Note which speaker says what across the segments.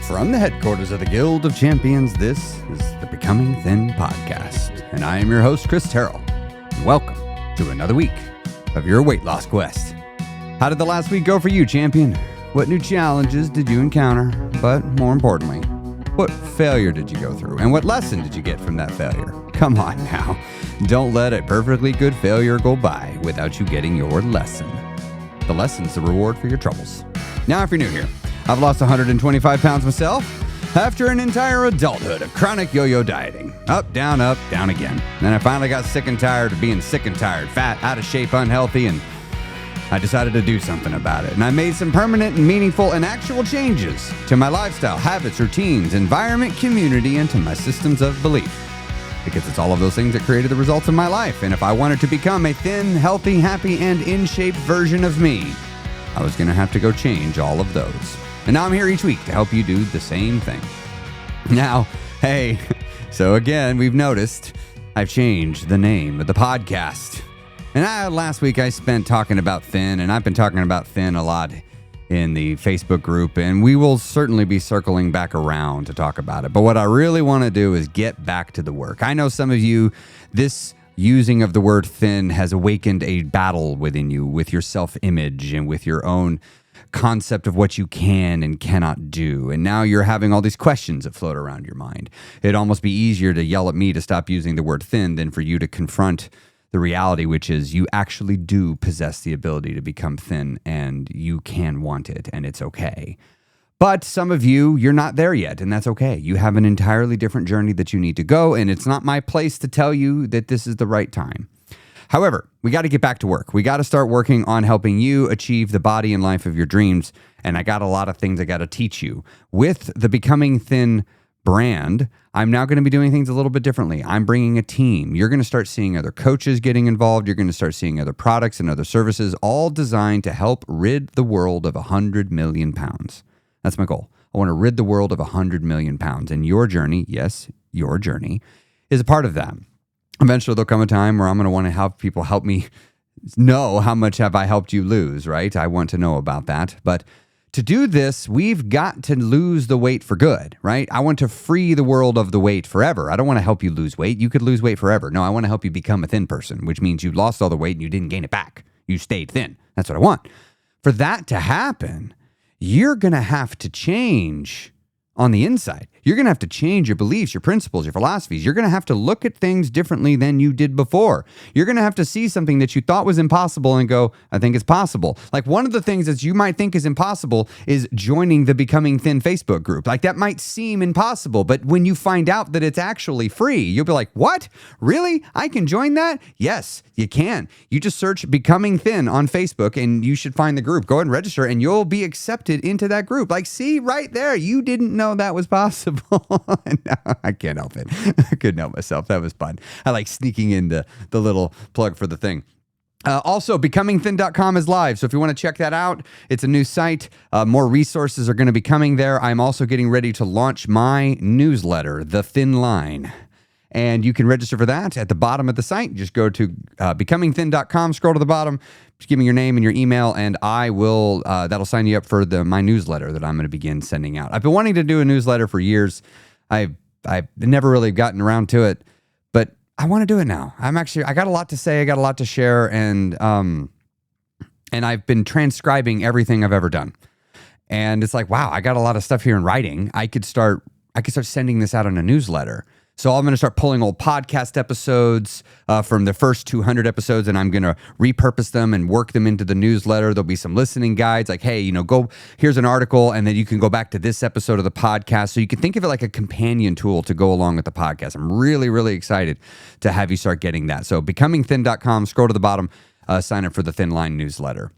Speaker 1: From the headquarters of the Guild of Champions, this is the Becoming Thin podcast, and I am your host, Chris Terrell. And welcome to another week of your weight loss quest. How did the last week go for you, champion? What new challenges did you encounter? But more importantly, what failure did you go through? And what lesson did you get from that failure? Come on now. Don't let a perfectly good failure go by without you getting your lesson. The lesson's the reward for your troubles. Now, if you're new here, I've lost 125 pounds myself after an entire adulthood of chronic yo-yo dieting. Up, down, again. Then I finally got sick and tired of being sick and tired, fat, out of shape, unhealthy, and I decided to do something about it. And I made some permanent and meaningful and actual changes to my lifestyle, habits, routines, environment, community, and to my systems of belief. Because it's all of those things that created the results of my life. And if I wanted to become a thin, healthy, happy, and in-shape version of me, I was going to have to go change all of those. And now I'm here each week to help you do the same thing. Now, hey, so again, we've noticed I've changed the name of the podcast. And last week I spent talking about thin, and I've been talking about thin a lot in the Facebook group, and we will certainly be circling back around to talk about it. But what I really want to do is get back to the work. I know some of you, this using of the word thin has awakened a battle within you with your self-image and with your own concept of what you can and cannot do. And now you're having all these questions that float around your mind. It'd almost be easier to yell at me to stop using the word thin than for you to confront the reality, which is you actually do possess the ability to become thin, and you can want it, and it's okay. But some of you, you're not there yet, and that's okay. You have an entirely different journey that you need to go, and it's not my place to tell you that this is the right time. However, we got to get back to work. We got to start working on helping you achieve the body and life of your dreams, and I got a lot of things I got to teach you. With the Becoming Thin brand, I'm now going to be doing things a little bit differently. I'm bringing a team. You're going to start seeing other coaches getting involved. You're going to start seeing other products and other services, all designed to help rid the world of 100 million pounds. That's my goal. I want to rid the world of 100 million pounds. And your journey, yes, your journey, is a part of that. Eventually, there'll come a time where I'm going to want to have people help me know how much have I helped you lose, right? I want to know about that. But to do this, we've got to lose the weight for good, right? I want to free the world of the weight forever. I don't want to help you lose weight. You could lose weight forever. No, I want to help you become a thin person, which means you lost all the weight and you didn't gain it back. You stayed thin. That's what I want. For that to happen, you're going to have to change on the inside. You're going to have to change your beliefs, your principles, your philosophies. You're going to have to look at things differently than you did before. You're going to have to see something that you thought was impossible and go, I think it's possible. Like one of the things that you might think is impossible is joining the Becoming Thin Facebook group. Like that might seem impossible, but when you find out that it's actually free, you'll be like, what? Really? I can join that? Yes, you can. You just search Becoming Thin on Facebook and you should find the group. Go ahead and register and you'll be accepted into that group. Like, see right there, you didn't know that was possible. No, I can't help it. I couldn't help myself. That was fun. I like sneaking in the little plug for the thing. Also, becomingthin.com is live. So if you want to check that out, it's a new site. More resources are going to be coming there. I'm also getting ready to launch my newsletter, The Thin Line. And you can register for that at the bottom of the site. Just go to becomingthin.com, scroll to the bottom, just give me your name and your email, and I will, that'll sign you up for my newsletter that I'm going to begin sending out. I've been wanting to do a newsletter for years. I've never really gotten around to it, but I want to do it now. I got a lot to say. I got a lot to share. And I've been transcribing everything I've ever done. And it's like, wow, I got a lot of stuff here in writing. I could start sending this out on a newsletter. So I'm going to start pulling old podcast episodes from the first 200 episodes, and I'm going to repurpose them and work them into the newsletter. There'll be some listening guides like, hey, here's an article, and then you can go back to this episode of the podcast. So you can think of it like a companion tool to go along with the podcast. I'm really, really excited to have you start getting that. So becomingthin.com, scroll to the bottom, sign up for the Thin Line newsletter.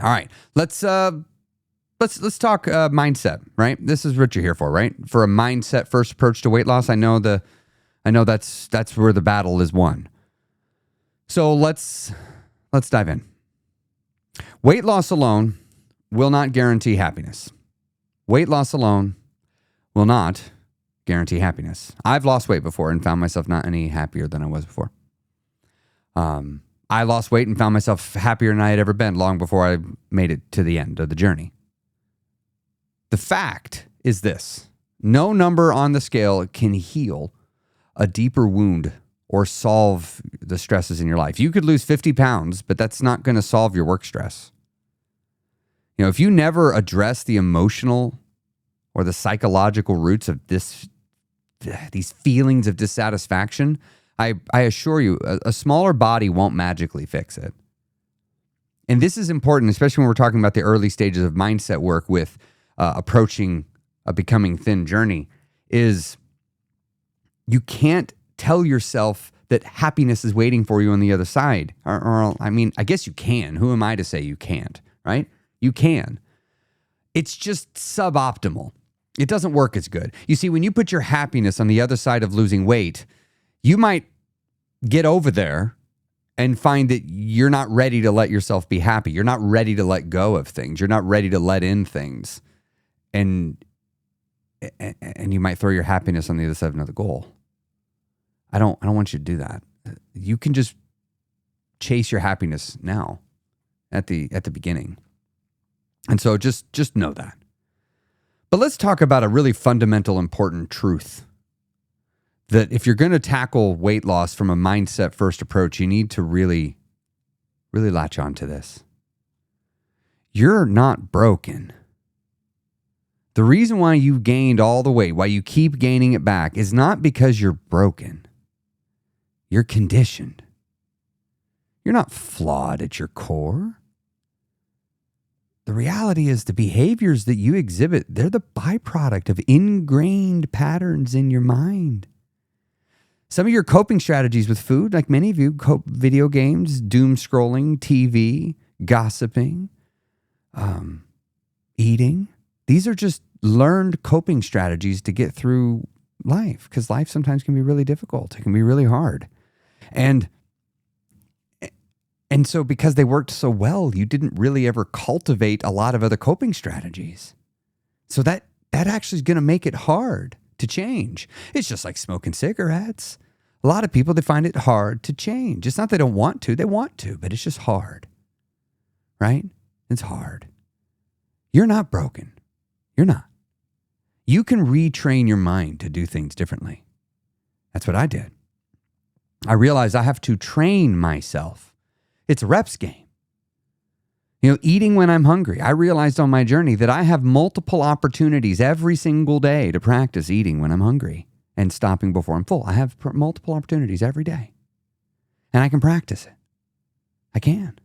Speaker 1: All right, let's talk mindset, right? This is what you're here for, right? For a mindset first approach to weight loss. I know that's where the battle is won. So let's dive in. Weight loss alone will not guarantee happiness. Weight loss alone will not guarantee happiness. I've lost weight before and found myself not any happier than I was before. I lost weight and found myself happier than I had ever been long before I made it to the end of the journey. The fact is this: no number on the scale can heal a deeper wound or solve the stresses in your life. You could lose 50 pounds, but that's not going to solve your work stress. You know, if you never address the emotional or the psychological roots of these feelings of dissatisfaction, I assure you, a smaller body won't magically fix it. And this is important, especially when we're talking about the early stages of mindset work with approaching a becoming thin journey, is you can't tell yourself that happiness is waiting for you on the other side. Or I mean, I guess you can. Who am I to say you can't, right? You can. It's just suboptimal. It doesn't work as good. You see, when you put your happiness on the other side of losing weight, you might get over there and find that you're not ready to let yourself be happy. You're not ready to let go of things. You're not ready to let in things. And you might throw your happiness on the other side of another goal. I don't want you to do that. You can just chase your happiness now at the beginning. And so just know that. But let's talk about a really fundamental, important truth. That if you're going to tackle weight loss from a mindset first approach, you need to really, really latch on to this. You're not broken. The reason why you gained all the weight, why you keep gaining it back, is not because you're broken. You're conditioned. You're not flawed at your core. The reality is the behaviors that you exhibit, they're the byproduct of ingrained patterns in your mind. Some of your coping strategies with food, like many of you, video games, doom scrolling, TV, gossiping, eating. These are just learned coping strategies to get through life, because life sometimes can be really difficult. It can be really hard. And so because they worked so well, you didn't really ever cultivate a lot of other coping strategies. So that actually is going to make it hard to change. It's just like smoking cigarettes. A lot of people, they find it hard to change. It's not they don't want to, they want to, but it's just hard, right? It's hard. You're not broken. You're not. You can retrain your mind to do things differently. That's what I did. I realized I have to train myself. It's a reps game. You know, eating when I'm hungry. I realized on my journey that I have multiple opportunities every single day to practice eating when I'm hungry and stopping before I'm full. I have multiple opportunities every day. And I can practice it. I can.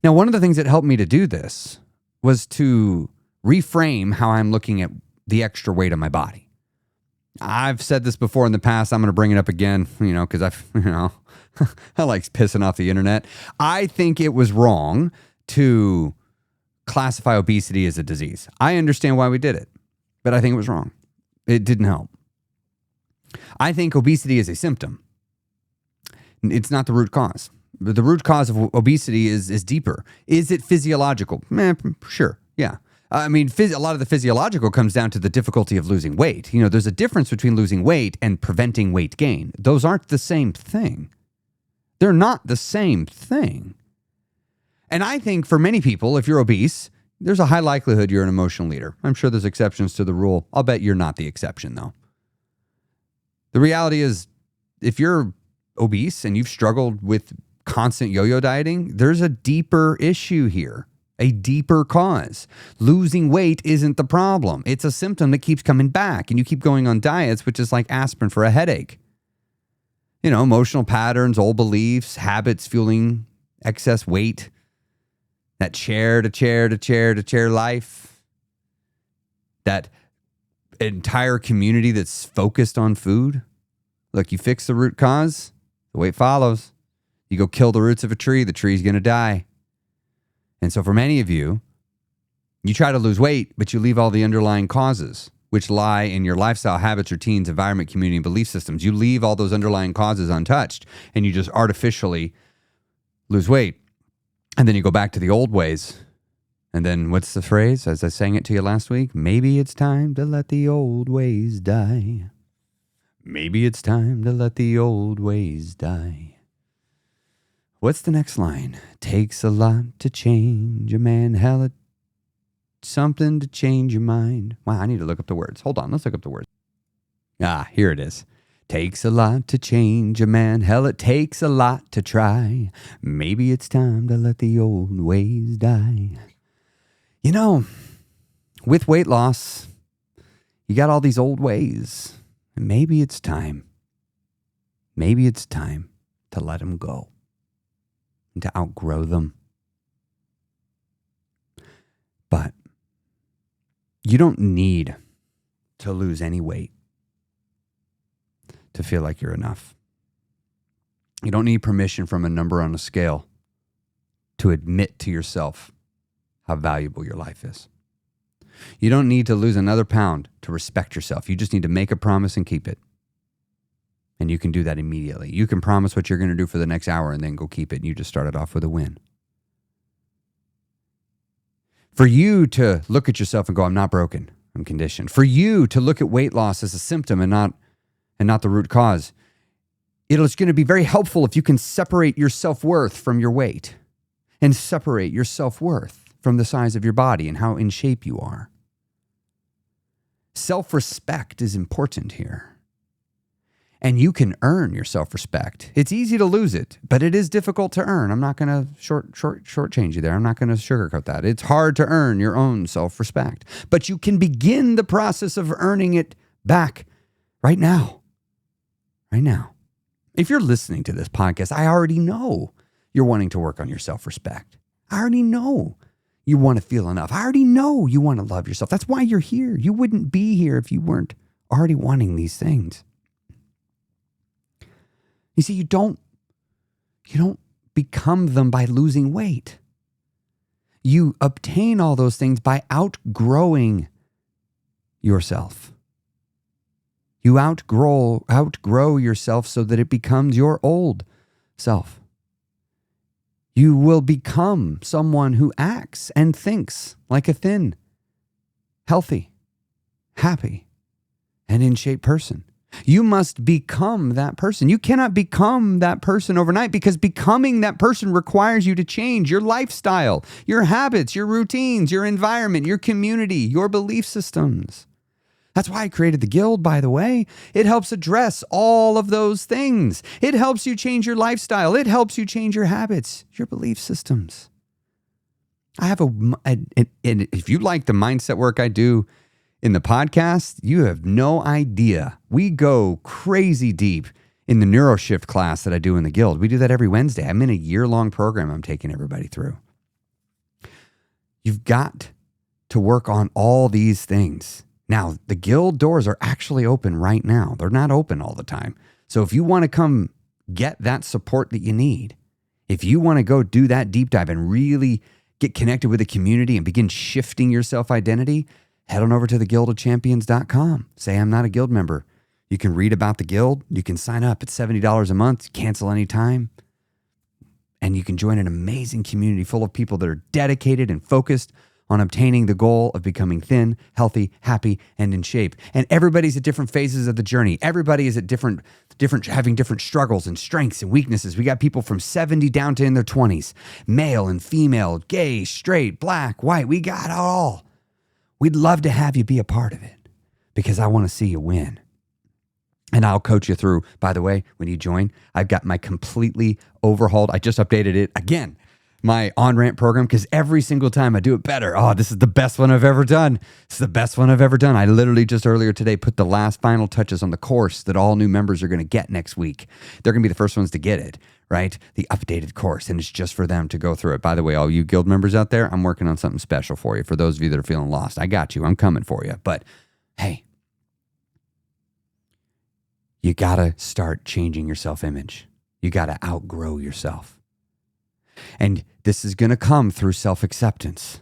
Speaker 1: Now, one of the things that helped me to do this was to reframe how I'm looking at the extra weight on my body. I've said this before in the past. I'm going to bring it up again, because I like pissing off the internet. I think it was wrong to classify obesity as a disease. I understand why we did it, but I think it was wrong. It didn't help. I think obesity is a symptom. It's not the root cause. The root cause of obesity is deeper. Is it physiological? Sure, yeah. I mean, a lot of the physiological comes down to the difficulty of losing weight. There's a difference between losing weight and preventing weight gain. Those aren't the same thing. They're not the same thing. And I think for many people, if you're obese, there's a high likelihood you're an emotional eater. I'm sure there's exceptions to the rule. I'll bet you're not the exception, though. The reality is, if you're obese and you've struggled with constant yo-yo dieting, there's a deeper issue here. A deeper cause. Losing weight isn't the problem. It's a symptom that keeps coming back, and you keep going on diets, which is like aspirin for a headache. Emotional patterns, old beliefs, habits fueling excess weight, that chair to chair to chair to chair life, that entire community that's focused on food. Look, you fix the root cause, the weight follows. You go kill the roots of a tree, the tree's going to die. And so for many of you, you try to lose weight, but you leave all the underlying causes, which lie in your lifestyle, habits, routines, environment, community, and belief systems. You leave all those underlying causes untouched, and you just artificially lose weight. And then you go back to the old ways. And then what's the phrase? As I sang it to you last week, maybe it's time to let the old ways die. Maybe it's time to let the old ways die. What's the next line? Takes a lot to change a man, hell it something to change your mind. Wow, I need to look up the words. Hold on, let's look up the words. Here it is. Takes a lot to change a man. Hell, it takes a lot to try. Maybe it's time to let the old ways die. You know, with weight loss, you got all these old ways. And maybe it's time. Maybe it's time to let them go and to outgrow them. But you don't need to lose any weight to feel like you're enough. You don't need permission from a number on a scale to admit to yourself how valuable your life is. You don't need to lose another pound to respect yourself. You just need to make a promise and keep it. And you can do that immediately. You can promise what you're going to do for the next hour and then go keep it. And you just started off with a win. For you to look at yourself and go, I'm not broken, I'm conditioned. For you to look at weight loss as a symptom and not the root cause, it's going to be very helpful if you can separate your self-worth from your weight and separate your self-worth from the size of your body and how in shape you are. Self-respect is important here. And you can earn your self-respect. It's easy to lose it, but it is difficult to earn. I'm not going to shortchange you there. I'm not going to sugarcoat that. It's hard to earn your own self-respect, but you can begin the process of earning it back right now. Right now. If you're listening to this podcast, I already know you're wanting to work on your self-respect. I already know you want to feel enough. I already know you want to love yourself. That's why you're here. You wouldn't be here if you weren't already wanting these things. You see, you don't become them by losing weight. You obtain all those things by outgrowing yourself. You outgrow yourself so that it becomes your old self. You will become someone who acts and thinks like a thin, healthy, happy, and in shape person. You must become that person. You cannot become that person overnight because becoming that person requires you to change your lifestyle, your habits, your routines, your environment, your community, your belief systems. That's why I created the Guild, by the way. It helps address all of those things. It helps you change your lifestyle. It helps you change your habits, your belief systems. I have if you like the mindset work I do in the podcast, you have no idea. We go crazy deep in the NeuroShift class that I do in the Guild. We do that every Wednesday. I'm in a year-long program I'm taking everybody through. You've got to work on all these things. Now, the Guild doors are actually open right now. They're not open all the time. So if you want to come get that support that you need, if you want to go do that deep dive and really get connected with the community and begin shifting your self-identity, head on over to theguildofchampions.com. Say, I'm not a Guild member. You can read about the Guild. You can sign up. It's $70 a month. Cancel anytime. And you can join an amazing community full of people that are dedicated and focused on obtaining the goal of becoming thin, healthy, happy, and in shape. And everybody's at different phases of the journey. Everybody is at having different struggles and strengths and weaknesses. We got people from 70 down to in their 20s, male and female, gay, straight, black, white. We got it all. We'd love to have you be a part of it because I want to see you win. And I'll coach you through. By the way, when you join, I've got my completely overhauled, I just updated it again, my on-ramp program, because every single time I do it better. Oh, this is the best one I've ever done. This is the best one I've ever done. I literally just earlier today put the last final touches on the course that all new members are going to get next week. They're going to be the first ones to get it, right? The updated course, and it's just for them to go through it. By the way, all you Guild members out there, I'm working on something special for you. For those of you that are feeling lost, I got you. I'm coming for you. But hey, you got to start changing your self-image. You got to outgrow yourself. And this is going to come through self-acceptance.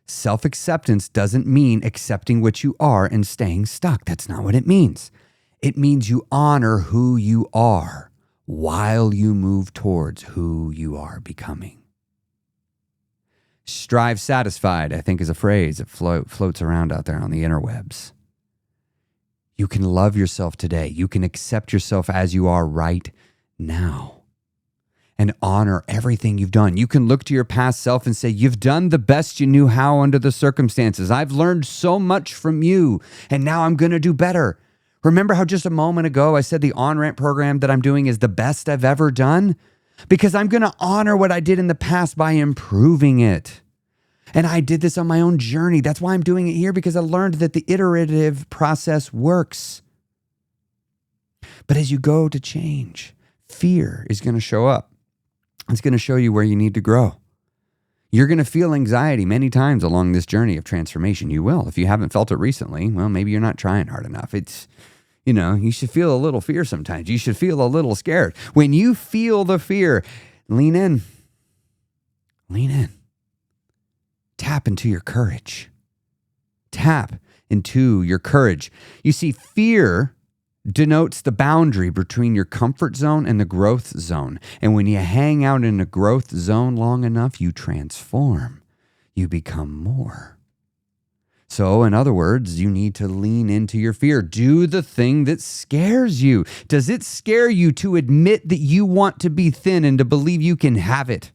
Speaker 1: Self-acceptance doesn't mean accepting what you are and staying stuck. That's not what it means. It means you honor who you are while you move towards who you are becoming. Strive satisfied, I think, is a phrase that floats around out there on the interwebs. You can love yourself today. You can accept yourself as you are right now. and honor everything you've done. You can look to your past self and say, you've done the best you knew how under the circumstances. I've learned so much from you, and now I'm going to do better. Remember how just a moment ago I said the on-ramp program that I'm doing is the best I've ever done? Because I'm going to honor what I did in the past by improving it. And I did this on my own journey. That's why I'm doing it here, because I learned that the iterative process works. But as you go to change, fear is going to show up. It's going to show you where you need to grow. You're going to feel anxiety many times along this journey of transformation. You will. If you haven't felt it recently, well, maybe you're not trying hard enough. You should feel a little fear sometimes. You should feel a little scared. When you feel the fear, lean in. Lean in. Tap into your courage. Tap into your courage. You see, fear denotes the boundary between your comfort zone and the growth zone. And when you hang out in a growth zone long enough, you transform. You become more. So, in other words, you need to lean into your fear. Do the thing that scares you. Does it scare you to admit that you want to be thin and to believe you can have it?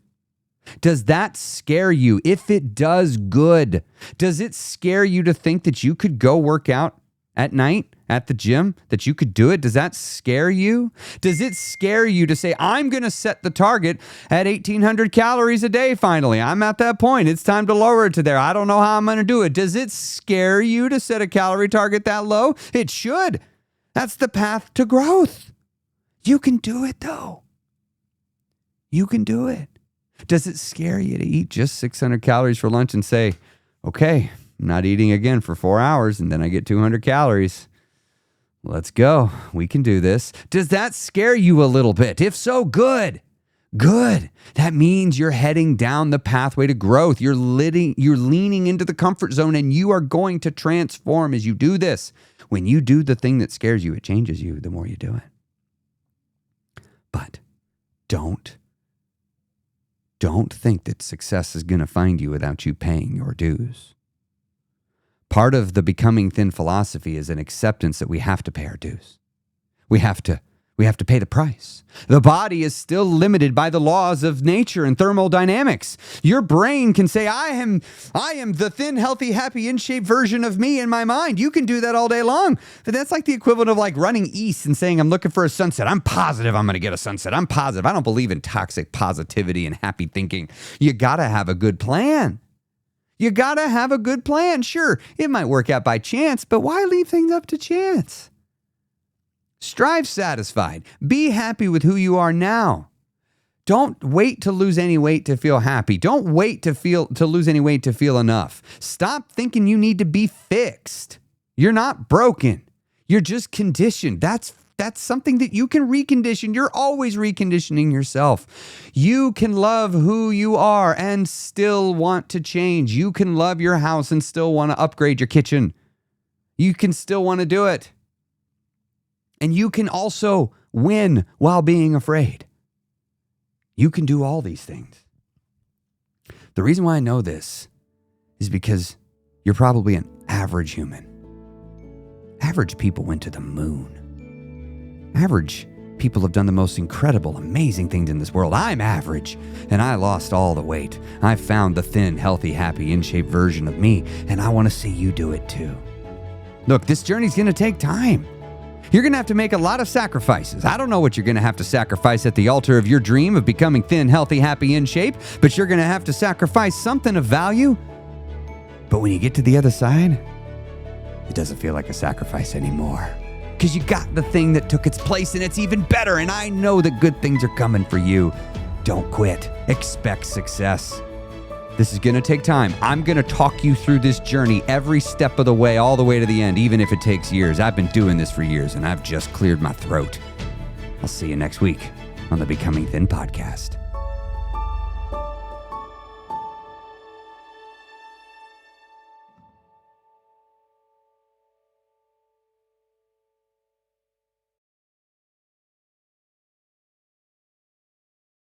Speaker 1: Does that scare you? If it does, good. Does it scare you to think that you could go work out at night at the gym, that you could do it? Does that scare you? Does it scare you to say, I'm going to set the target at 1,800 calories a day finally? I'm at that point. It's time to lower it to there. I don't know how I'm going to do it. Does it scare you to set a calorie target that low? It should. That's the path to growth. You can do it, though. You can do it. Does it scare you to eat just 600 calories for lunch and say, okay, I'm not eating again for 4 hours and then I get 200 calories? Let's go. We can do this. Does that scare you a little bit? If so, good. Good. That means you're heading down the pathway to growth. You're leaning into the comfort zone, and you are going to transform as you do this. When you do the thing that scares you, it changes you the more you do it. But don't think that success is going to find you without you paying your dues. Part of the becoming thin philosophy is an acceptance that we have to pay our dues. We have to pay the price. The body is still limited by the laws of nature and thermodynamics. Your brain can say, I am the thin, healthy, happy, in shape version of me in my mind. You can do that all day long. But that's like the equivalent of like running east and saying, I'm looking for a sunset. I'm positive I'm going to get a sunset. I'm positive. I don't believe in toxic positivity and happy thinking. You got to have a good plan. You got to have a good plan. Sure, it might work out by chance, but why leave things up to chance? Strive satisfied. Be happy with who you are now. Don't wait to lose any weight to feel happy. Don't wait to lose any weight to feel enough. Stop thinking you need to be fixed. You're not broken. You're just conditioned. That's something that you can recondition. You're always reconditioning yourself. You can love who you are and still want to change. You can love your house and still want to upgrade your kitchen. You can still want to do it. And you can also win while being afraid. You can do all these things. The reason why I know this is because you're probably an average human. Average people went to the moon. Average people have done the most incredible, amazing things in this world. I'm average, and I lost all the weight. I found the thin, healthy, happy, in-shape version of me, and I want to see you do it too. Look, this journey's going to take time. You're going to have to make a lot of sacrifices. I don't know what you're going to have to sacrifice at the altar of your dream of becoming thin, healthy, happy, in shape, but you're going to have to sacrifice something of value. But when you get to the other side, it doesn't feel like a sacrifice anymore. Because you got the thing that took its place, and it's even better. And I know that good things are coming for you. Don't quit. Expect success. This is going to take time. I'm going to talk you through this journey every step of the way, all the way to the end, even if it takes years. I've been doing this for years, and I've just cleared my throat. I'll see you next week on the Becoming Thin podcast.